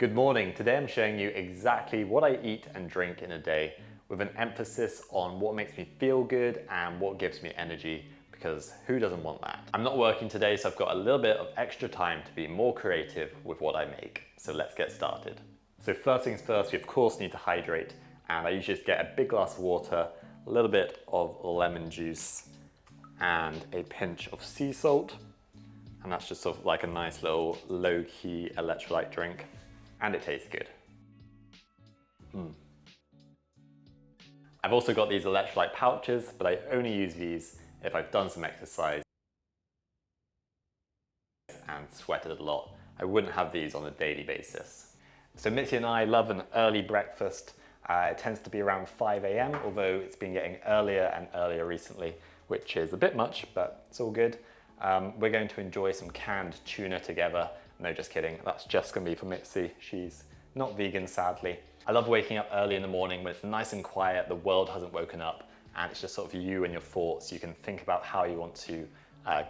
Good morning. Today I'm showing you exactly what I eat and drink in a day with an emphasis on what makes me feel good and what gives me energy, because who doesn't want that? I'm not working today, so I've got a little bit of extra time to be more creative with what I make. So let's get started. So first things first, we of course need to hydrate, and I usually just get a big glass of water, a little bit of lemon juice and a pinch of sea salt. And that's just sort of like a nice little low-key electrolyte drink. And it tastes good. I've also got these electrolyte pouches, but I only use these if I've done some exercise and sweated a lot. I wouldn't have these on a daily basis. So Mitzi and I love an early breakfast. It tends to be around 5 a.m, although it's been getting earlier and earlier recently, which is a bit much, but it's all good. We're going to enjoy some canned tuna together. No, just kidding. That's just gonna be for Mitzi. She's not vegan, sadly. I love waking up early in the morning when it's nice and quiet, the world hasn't woken up, and it's just sort of you and your thoughts. You can think about how you want to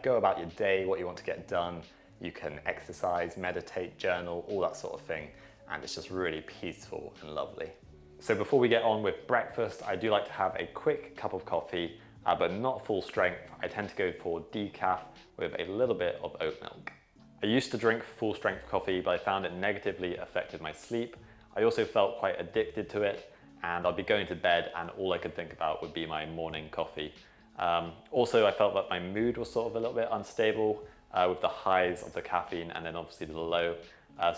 go about your day, what you want to get done. You can exercise, meditate, journal, all that sort of thing. And it's just really peaceful and lovely. So before we get on with breakfast, I do like to have a quick cup of coffee, but not full strength. I tend to go for decaf with a little bit of oat milk. I used to drink full strength coffee, but I found it negatively affected my sleep. I also felt quite addicted to it, and I'd be going to bed and all I could think about would be my morning coffee. Also, I felt that my mood was sort of a little bit unstable with the highs of the caffeine and then obviously the low.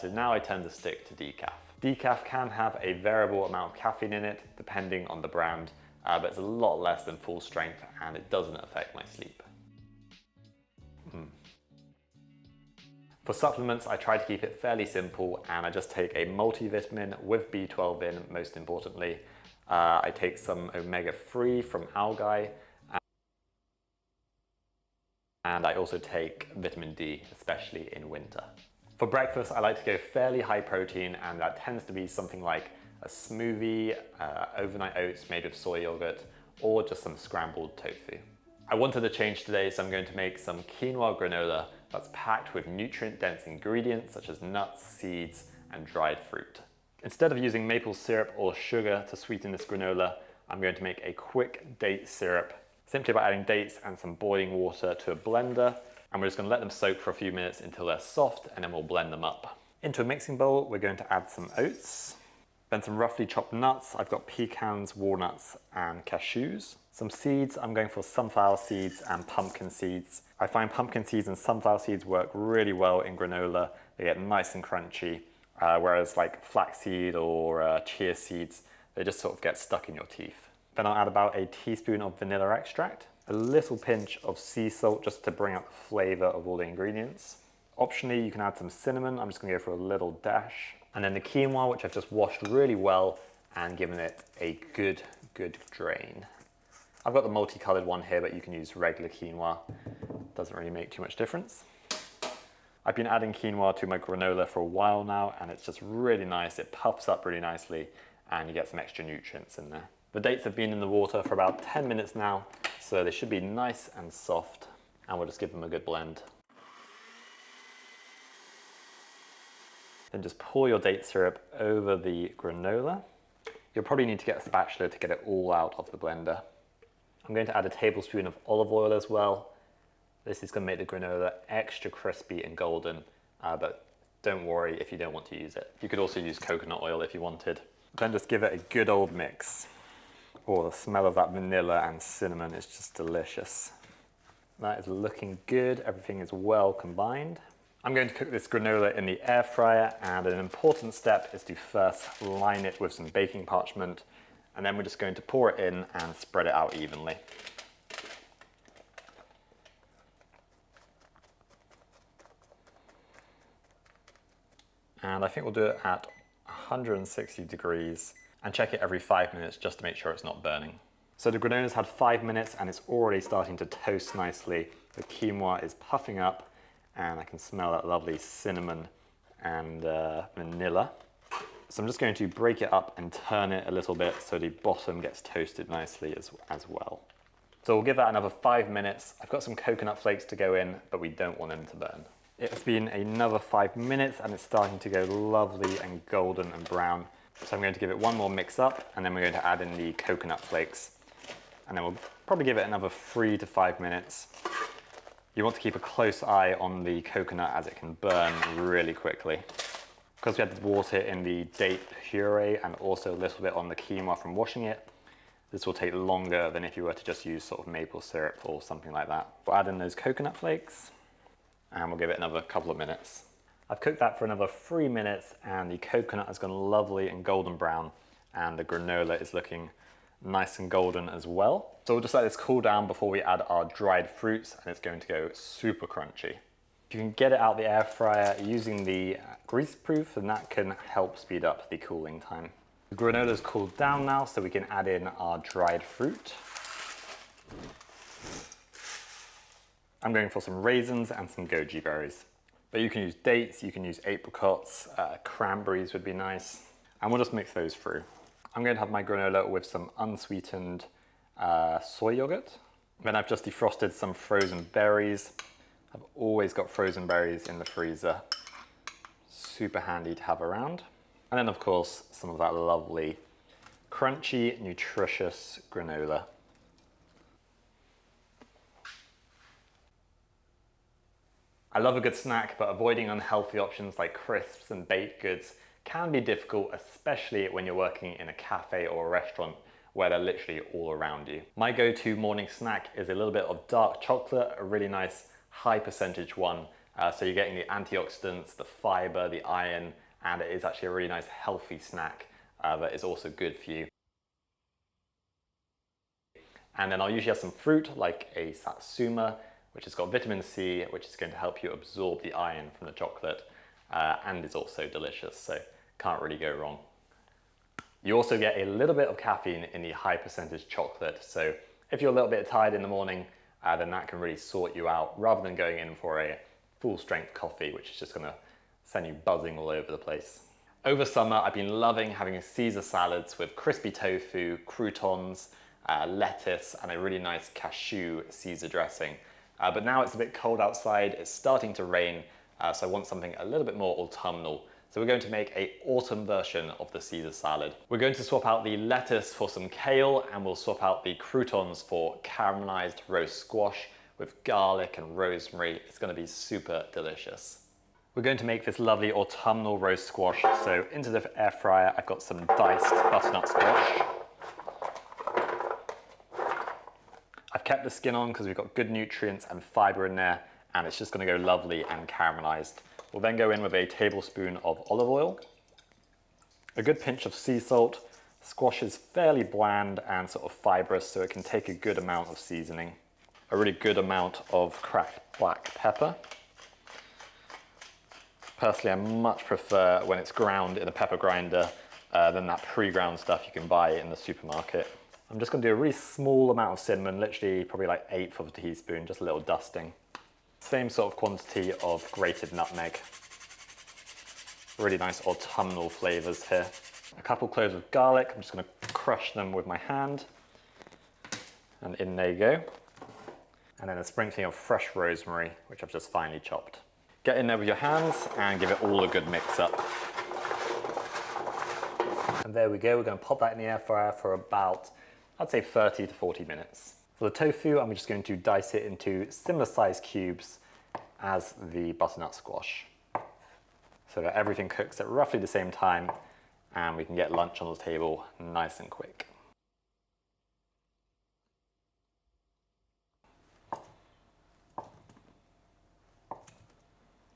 So now I tend to stick to decaf. Decaf can have a variable amount of caffeine in it, depending on the brand, but it's a lot less than full strength and it doesn't affect my sleep. For supplements, I try to keep it fairly simple, and I just take a multivitamin with B12 in, most importantly. I take some omega-3 from algae, and I also take vitamin D, especially in winter. For breakfast, I like to go fairly high protein, and that tends to be something like a smoothie, overnight oats made with soy yogurt, or just some scrambled tofu. I wanted a change today, so I'm going to make some quinoa granola that's packed with nutrient-dense ingredients such as nuts, seeds, and dried fruit. Instead of using maple syrup or sugar to sweeten this granola, I'm going to make a quick date syrup simply by adding dates and some boiling water to a blender, and we're just going to let them soak for a few minutes until they're soft, and then we'll blend them up. Into a mixing bowl, we're going to add some oats, then some roughly chopped nuts. I've got pecans, walnuts, and cashews. Some seeds, I'm going for sunflower seeds and pumpkin seeds. I find pumpkin seeds and sunflower seeds work really well in granola. They get nice and crunchy, whereas like flaxseed or chia seeds, they just sort of get stuck in your teeth. Then I'll add about a teaspoon of vanilla extract, a little pinch of sea salt just to bring out the flavor of all the ingredients. Optionally, you can add some cinnamon. I'm just gonna go for a little dash. And then the quinoa, which I've just washed really well and given it a good drain. I've got the multicolored one here, but you can use regular quinoa. Doesn't really make too much difference. I've been adding quinoa to my granola for a while now, and it's just really nice. It puffs up really nicely, and you get some extra nutrients in there. The dates have been in the water for about 10 minutes now, so they should be nice and soft, and we'll just give them a good blend. Then just pour your date syrup over the granola. You'll probably need to get a spatula to get it all out of the blender. I'm going to add a tablespoon of olive oil as well. This is going to make the granola extra crispy and golden, but don't worry if you don't want to use it. You could also use coconut oil if you wanted. Then just give it a good old mix. Oh, the smell of that vanilla and cinnamon is just delicious. That is looking good. Everything is well combined. I'm going to cook this granola in the air fryer, and an important step is to first line it with some baking parchment, and then we're just going to pour it in and spread it out evenly. And I think we'll do it at 160 degrees and check it every 5 minutes just to make sure it's not burning. So the granola's had 5 minutes and it's already starting to toast nicely. The quinoa is puffing up, and I can smell that lovely cinnamon and vanilla. So I'm just going to break it up and turn it a little bit so the bottom gets toasted nicely as well. So we'll give that another 5 minutes. I've got some coconut flakes to go in, but we don't want them to burn. It's been another 5 minutes and it's starting to go lovely and golden and brown. So I'm going to give it one more mix up, and then we're going to add in the coconut flakes. And then we'll probably give it another 3 to 5 minutes. You want to keep a close eye on the coconut as it can burn really quickly. Because we had water in the date puree and also a little bit on the quinoa from washing it, this will take longer than if you were to just use sort of maple syrup or something like that. We'll add in those coconut flakes and we'll give it another couple of minutes. I've cooked that for another 3 minutes and the coconut has gone lovely and golden brown, and the granola is looking nice and golden as well. So we'll just let this cool down before we add our dried fruits, and it's going to go super crunchy. If you can get it out the air fryer using the grease proof, then that can help speed up the cooling time. The granola's cooled down now, so we can add in our dried fruit. I'm going for some raisins and some goji berries. But you can use dates, you can use apricots, cranberries would be nice. And we'll just mix those through. I'm going to have my granola with some unsweetened soy yogurt. Then I've just defrosted some frozen berries. I've always got frozen berries in the freezer. Super handy to have around. And then of course, some of that lovely, crunchy, nutritious granola. I love a good snack, but avoiding unhealthy options like crisps and baked goods can be difficult, especially when you're working in a cafe or a restaurant where they're literally all around you. My go-to morning snack is a little bit of dark chocolate, a really nice high percentage one. So you're getting the antioxidants, the fiber, the iron, and it is actually a really nice healthy snack that is also good for you. And then I'll usually have some fruit like a satsuma, which has got vitamin C, which is going to help you absorb the iron from the chocolate, and is also delicious, so can't really go wrong. You also get a little bit of caffeine in the high percentage chocolate, so if you're a little bit tired in the morning, then that can really sort you out, rather than going in for a full strength coffee, which is just gonna send you buzzing all over the place. Over summer, I've been loving having Caesar salads with crispy tofu, croutons, lettuce, and a really nice cashew Caesar dressing. But now it's a bit cold outside, it's starting to rain, so I want something a little bit more autumnal. So we're going to make an autumn version of the Caesar salad. We're going to swap out the lettuce for some kale, and we'll swap out the croutons for caramelized roast squash with garlic and rosemary. It's going to be super delicious. We're going to make this lovely autumnal roast squash. So into the air fryer, I've got some diced butternut squash. I've kept the skin on because we've got good nutrients and fiber in there, and it's just going to go lovely and caramelized. We'll then go in with a tablespoon of olive oil, a good pinch of sea salt. Squash is fairly bland and sort of fibrous, so it can take a good amount of seasoning. A really good amount of cracked black pepper. Personally, I much prefer when it's ground in a pepper grinder than that pre-ground stuff you can buy in the supermarket. I'm just going to do a really small amount of cinnamon, literally probably like 1/8 of a teaspoon, just a little dusting. Same sort of quantity of grated nutmeg. Really nice autumnal flavors here. A couple cloves of garlic, I'm just going to crush them with my hand. And in they go. And then a sprinkling of fresh rosemary, which I've just finely chopped. Get in there with your hands and give it all a good mix up. And there we go, we're going to pop that in the air fryer for about, I'd say 30 to 40 minutes. For the tofu, I'm just going to dice it into similar sized cubes as the butternut squash, so that everything cooks at roughly the same time and we can get lunch on the table nice and quick.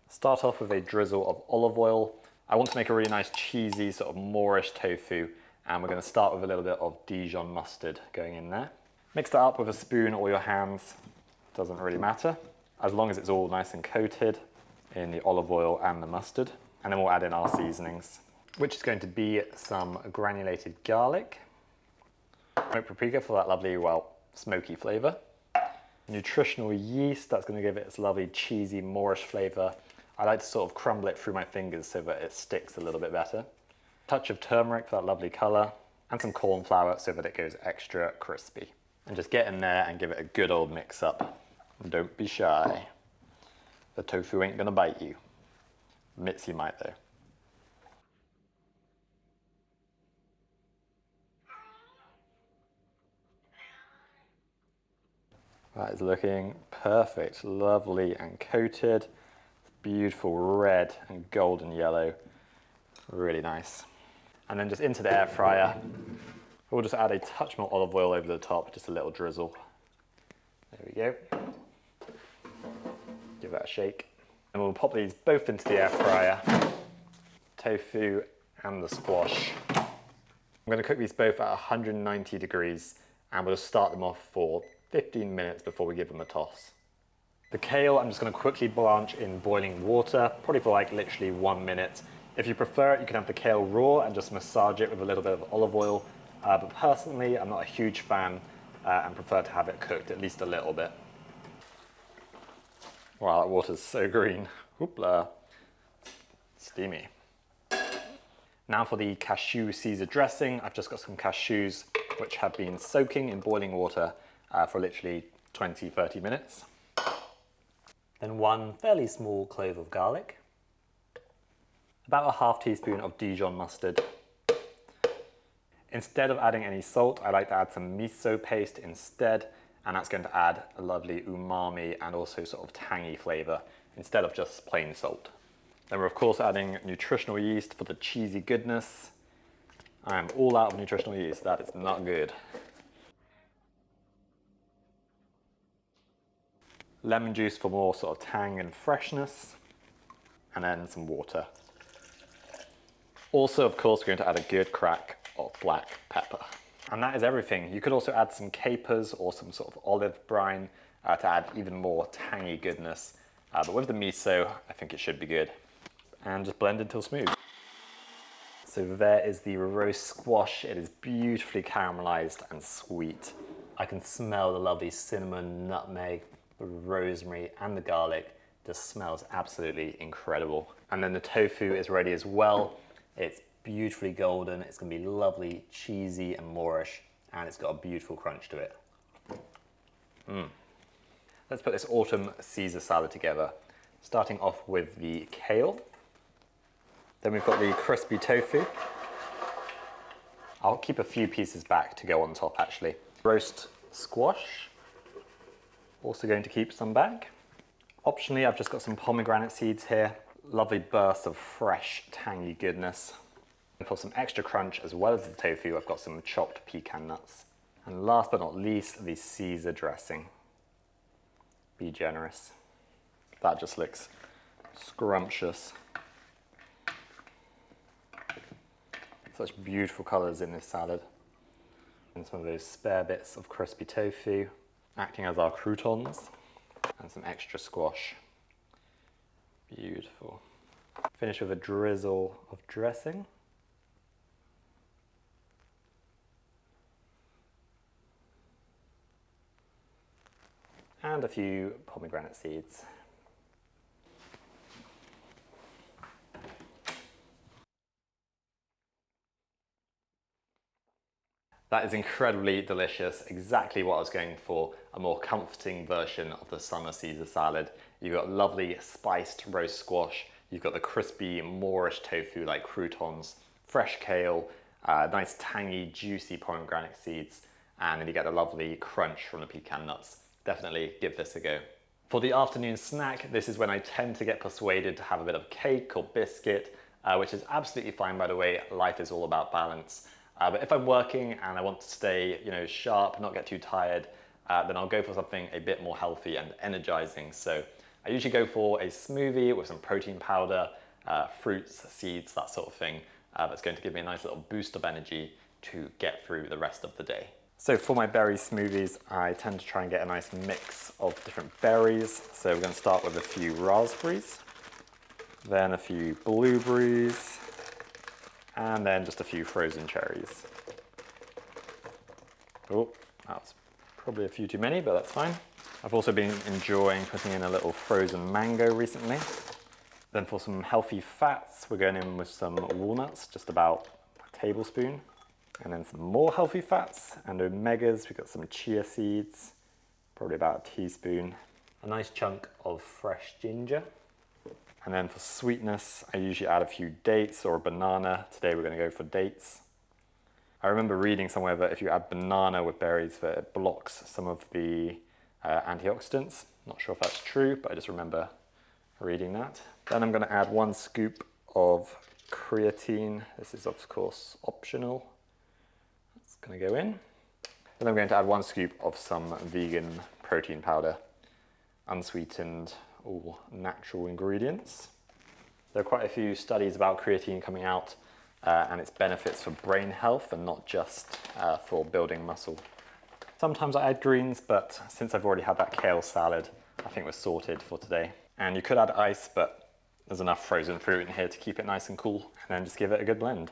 Start off with a drizzle of olive oil. I want to make a really nice cheesy sort of Moorish tofu, and we're going to start with a little bit of Dijon mustard going in there. Mix that up with a spoon or your hands, doesn't really matter, as long as it's all nice and coated in the olive oil and the mustard. And then we'll add in our seasonings, which is going to be some granulated garlic, smoked paprika for that lovely, well, smoky flavor, nutritional yeast, that's going to give it its lovely cheesy Moorish flavor. I like to sort of crumble it through my fingers so that it sticks a little bit better. Touch of turmeric for that lovely color, and some corn flour so that it goes extra crispy. And just get in there and give it a good old mix up. And don't be shy. The tofu ain't gonna bite you. Mitzi might though. That is looking perfect, lovely and coated. Beautiful red and golden yellow, really nice. And then just into the air fryer, we'll just add a touch more olive oil over the top, just a little drizzle. There we go. Give that a shake. And we'll pop these both into the air fryer, tofu and the squash. I'm going to cook these both at 190 degrees and we'll just start them off for 15 minutes before we give them a toss. The kale, I'm just going to quickly blanch in boiling water, probably for like literally 1 minute. If you prefer it, you can have the kale raw and just massage it with a little bit of olive oil. But personally, I'm not a huge fan and prefer to have it cooked at least a little bit. Wow, that water's so green. Hoopla. Steamy. Now for the cashew Caesar dressing. I've just got some cashews which have been soaking in boiling water for literally 20-30 minutes. Then 1 fairly small clove of garlic. About a ½ teaspoon of Dijon mustard. Instead of adding any salt, I like to add some miso paste instead, and that's going to add a lovely umami and also sort of tangy flavour instead of just plain salt. Then we're of course adding nutritional yeast for the cheesy goodness. I am all out of nutritional yeast, that is not good. Lemon juice for more sort of tang and freshness, and then some water. Also, of course, we're going to add a good crack of black pepper. And that is everything. You could also add some capers or some sort of olive brine to add even more tangy goodness. But with the miso, I think it should be good. And just blend until smooth. So there is the roast squash. It is beautifully caramelized and sweet. I can smell the lovely cinnamon, nutmeg, the rosemary and the garlic. Just smells absolutely incredible. And then the tofu is ready as well. It's beautifully golden, it's gonna be lovely, cheesy and moorish, and it's got a beautiful crunch to it. Let's put this autumn Caesar salad together. Starting off with the kale. Then we've got the crispy tofu. I'll keep a few pieces back to go on top actually. Roast squash. Also going to keep some back. Optionally, I've just got some pomegranate seeds here. Lovely burst of fresh, tangy goodness. And for some extra crunch, as well as the tofu, I've got some chopped pecan nuts. And last but not least, the Caesar dressing. Be generous. That just looks scrumptious. Such beautiful colors in this salad. And some of those spare bits of crispy tofu, acting as our croutons. And some extra squash. Beautiful. Finish with a drizzle of dressing. And a few pomegranate seeds. That is incredibly delicious, exactly what I was going for, a more comforting version of the summer Caesar salad. You've got lovely spiced roast squash, you've got the crispy Moorish tofu like croutons, fresh kale, nice tangy juicy pomegranate seeds, and then you get a lovely crunch from the pecan nuts. Definitely give this a go. For the afternoon snack, this is when I tend to get persuaded to have a bit of cake or biscuit, which is absolutely fine by the way, life is all about balance. But if I'm working and I want to stay, sharp, not get too tired, then I'll go for something a bit more healthy and energizing. So I usually go for a smoothie with some protein powder, fruits, seeds, that sort of thing. That's going to give me a nice little boost of energy to get through the rest of the day. So for my berry smoothies, I tend to try and get a nice mix of different berries. So we're going to start with a few raspberries, then a few blueberries, and then just a few frozen cherries. Oh, that was probably a few too many, but that's fine. I've also been enjoying putting in a little frozen mango recently. Then for some healthy fats, we're going in with some walnuts, just about a tablespoon. And then some more healthy fats and omegas, we've got some chia seeds, probably about a teaspoon. a nice chunk of fresh ginger. And then for sweetness, I usually add a few dates or a banana. Today we're going to go for dates. I remember reading somewhere that if you add banana with berries, that it blocks some of the antioxidants. Not sure if that's true, but I just remember reading that. Then I'm going to add 1 scoop of creatine. This is of course optional. It's going to go in. Then I'm going to add 1 scoop of some vegan protein powder, unsweetened, all natural ingredients. There are quite a few studies about creatine coming out and its benefits for brain health and not just for building muscle. Sometimes I add greens, but since I've already had that kale salad, I think we're sorted for today. And you could add ice, but there's enough frozen fruit in here to keep it nice and cool, and then just give it a good blend.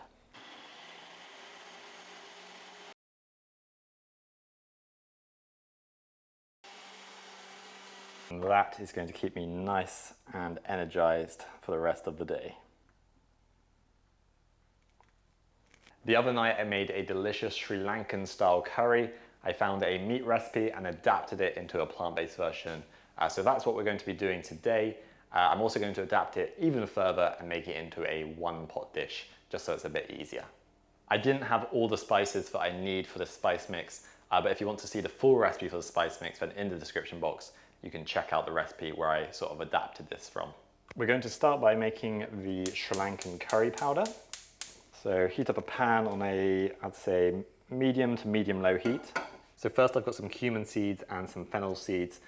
And that is going to keep me nice and energized for the rest of the day. The other night I made a delicious Sri Lankan style curry. I found a meat recipe and adapted it into a plant-based version. So that's what we're going to be doing today. I'm also going to adapt it even further and make it into a 1-pot dish, just so it's a bit easier. I didn't have all the spices that I need for this spice mix, but if you want to see the full recipe for the spice mix, then in the description box, you can check out the recipe where I sort of adapted this from. We're going to start by making the Sri Lankan curry powder. So heat up a pan on a, I'd say, medium to medium-low heat. So first I've got some cumin seeds and some fennel seeds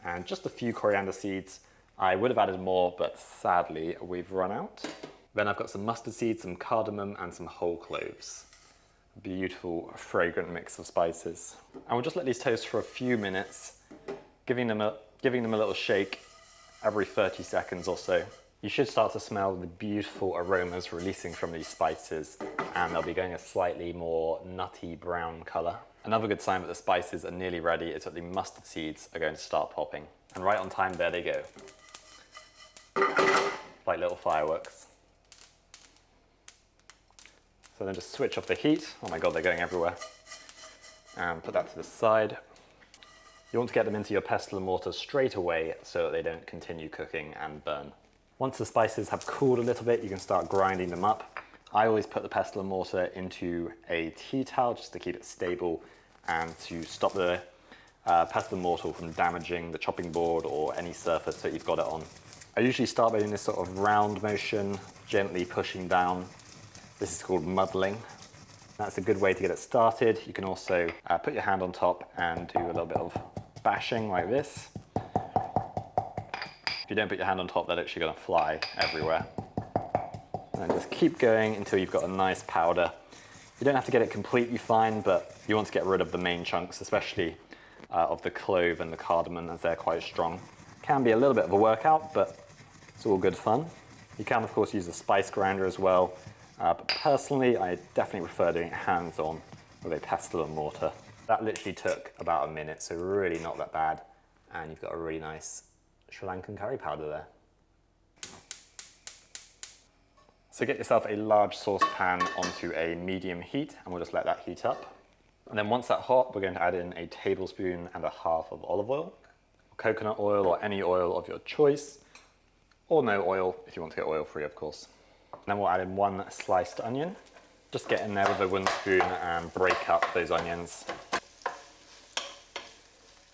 and just a few coriander seeds. I would have added more, but sadly we've run out. Then I've got some mustard seeds, some cardamom and some whole cloves. Beautiful, fragrant mix of spices. And we'll just let these toast for a few minutes, giving them a little shake every 30 seconds or so. You should start to smell the beautiful aromas releasing from these spices, and they'll be going a slightly more nutty brown color. Another good sign that the spices are nearly ready is that the mustard seeds are going to start popping. And right on time, there they go. Like little fireworks. So then just switch off the heat. Oh my God, they're going everywhere. And put that to the side. You want to get them into your pestle and mortar straight away so that they don't continue cooking and burn. Once the spices have cooled a little bit, you can start grinding them up. I always put the pestle and mortar into a tea towel just to keep it stable and to stop the pestle and mortar from damaging the chopping board or any surface that you've got it on. I usually start by doing this sort of round motion, gently pushing down. This is called muddling. That's a good way to get it started. You can also put your hand on top and do a little bit of bashing like this. If you don't put your hand on top, they're literally going to fly everywhere. And just keep going until you've got a nice powder. You don't have to get it completely fine, but you want to get rid of the main chunks, especially of the clove and the cardamom, as they're quite strong. Can be a little bit of a workout, but it's all good fun. You can, of course, use a spice grinder as well, but personally, I definitely prefer doing it hands-on with a pestle and mortar. That literally took about a minute, so really not that bad. And you've got a really nice Sri Lankan curry powder there. So get yourself a large saucepan onto a medium heat, and we'll just let that heat up. And then once that's hot, we're going to add in a tablespoon and a half of olive oil, coconut oil, or any oil of your choice, or no oil if you want to get oil-free, of course. And then we'll add in 1 sliced onion. Just get in there with a wooden spoon and break up those onions.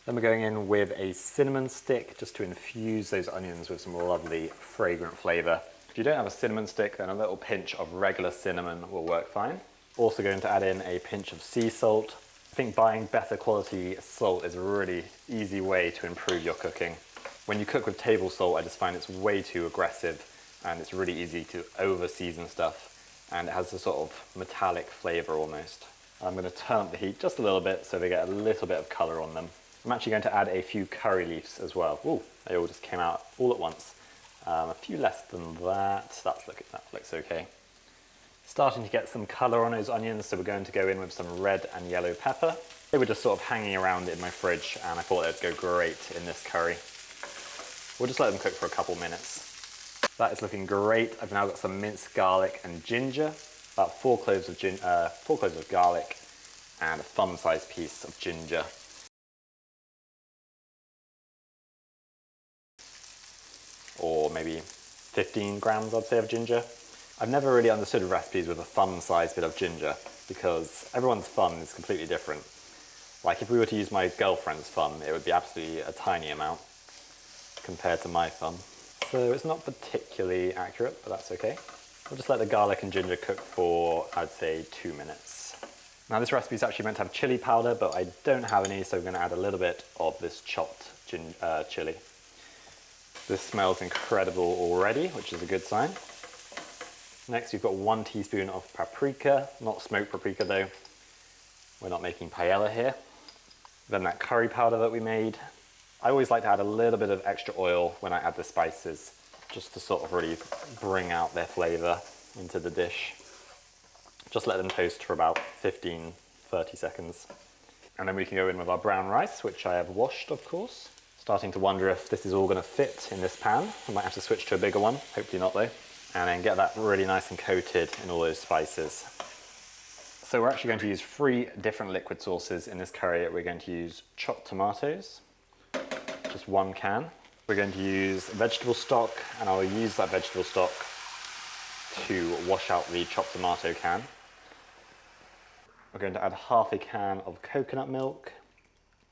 Then we're going in with a cinnamon stick just to infuse those onions with some lovely fragrant flavor. If you don't have a cinnamon stick, then a little pinch of regular cinnamon will work fine. Also going to add in a pinch of sea salt. I think buying better quality salt is a really easy way to improve your cooking. When you cook with table salt, I just find it's way too aggressive and it's really easy to over season stuff, and it has a sort of metallic flavor almost. I'm going to turn up the heat just a little bit so they get a little bit of color on them. I'm actually going to add a few curry leaves as well. Ooh, they all just came out all at once. A few less than that. That looks okay. Starting to get some color on those onions, so we're going to go in with some red and yellow pepper. They were just sort of hanging around in my fridge, and I thought they'd go great in this curry. We'll just let them cook for a couple minutes. That is looking great. I've now got some minced garlic and ginger, about 4 cloves of garlic, and a thumb-sized piece of ginger. maybe 15 grams, I'd say, of ginger. I've never really understood recipes with a thumb-sized bit of ginger because everyone's thumb is completely different. Like if we were to use my girlfriend's thumb, it would be absolutely a tiny amount compared to my thumb. So it's not particularly accurate, but that's okay. We'll just let the garlic and ginger cook for, I'd say, 2 minutes. Now this recipe is actually meant to have chili powder, but I don't have any, so we're going to add a little bit of this chopped chili. This smells incredible already, which is a good sign. Next, we've got 1 teaspoon of paprika, not smoked paprika though. We're not making paella here. Then that curry powder that we made. I always like to add a little bit of extra oil when I add the spices, just to sort of really bring out their flavor into the dish. Just let them toast for about 15-30 seconds. And then we can go in with our brown rice, which I have washed, of course. Starting to wonder if this is all going to fit in this pan. I might have to switch to a bigger one, hopefully not though. And then get that really nice and coated in all those spices. So we're actually going to use 3 different liquid sauces in this curry. We're going to use chopped tomatoes, just 1 can. We're going to use vegetable stock, and I'll use that vegetable stock to wash out the chopped tomato can. We're going to add half a can of coconut milk.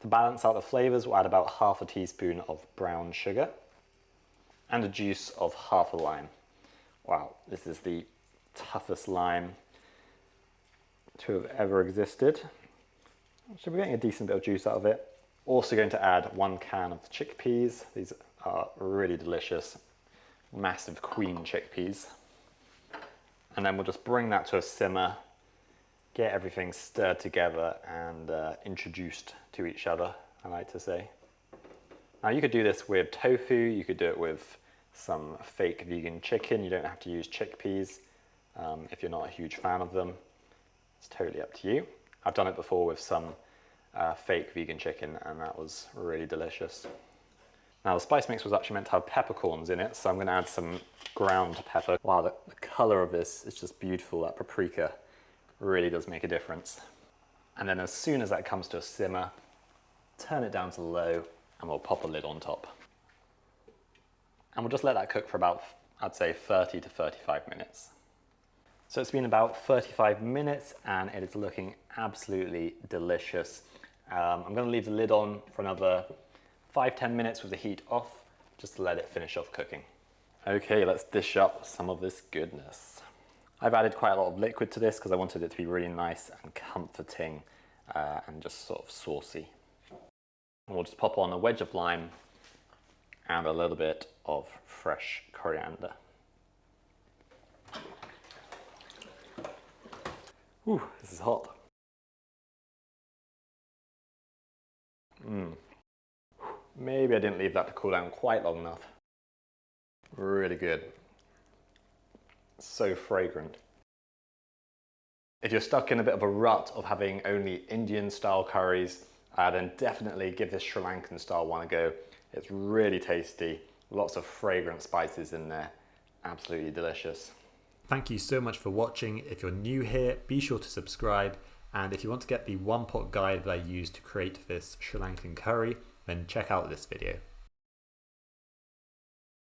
To balance out the flavors, we'll add about half a teaspoon of brown sugar and a juice of half a lime. Wow, this is the toughest lime to have ever existed. So we're getting a decent bit of juice out of it. Also going to add 1 can of chickpeas. These are really delicious, massive queen chickpeas. And then we'll just bring that to a simmer, get everything stirred together and introduced to each other, I like to say. Now you could do this with tofu, you could do it with some fake vegan chicken. You don't have to use chickpeas if you're not a huge fan of them. It's totally up to you. I've done it before with some fake vegan chicken and that was really delicious. Now the spice mix was actually meant to have peppercorns in it, so I'm going to add some ground pepper. Wow, the colour of this is just beautiful. That paprika really does make a difference. And then as soon as that comes to a simmer, turn it down to low and we'll pop a lid on top. And we'll just let that cook for about, I'd say, 30 to 35 minutes. So it's been about 35 minutes and it is looking absolutely delicious. I'm going to leave the lid on for another 5-10 minutes with the heat off, just to let it finish off cooking. Okay, let's dish up some of this goodness. I've added quite a lot of liquid to this because I wanted it to be really nice and comforting and just sort of saucy. And we'll just pop on a wedge of lime and a little bit of fresh coriander. Ooh, this is hot. Maybe I didn't leave that to cool down quite long enough. Really good. So fragrant. If you're stuck in a bit of a rut of having only Indian style curries, then definitely give this Sri Lankan style one a go. It's really tasty, lots of fragrant spices in there, absolutely delicious. Thank you so much for watching. If you're new here, be sure to subscribe. And if you want to get the 1-pot guide that I used to create this Sri Lankan curry, then check out this video.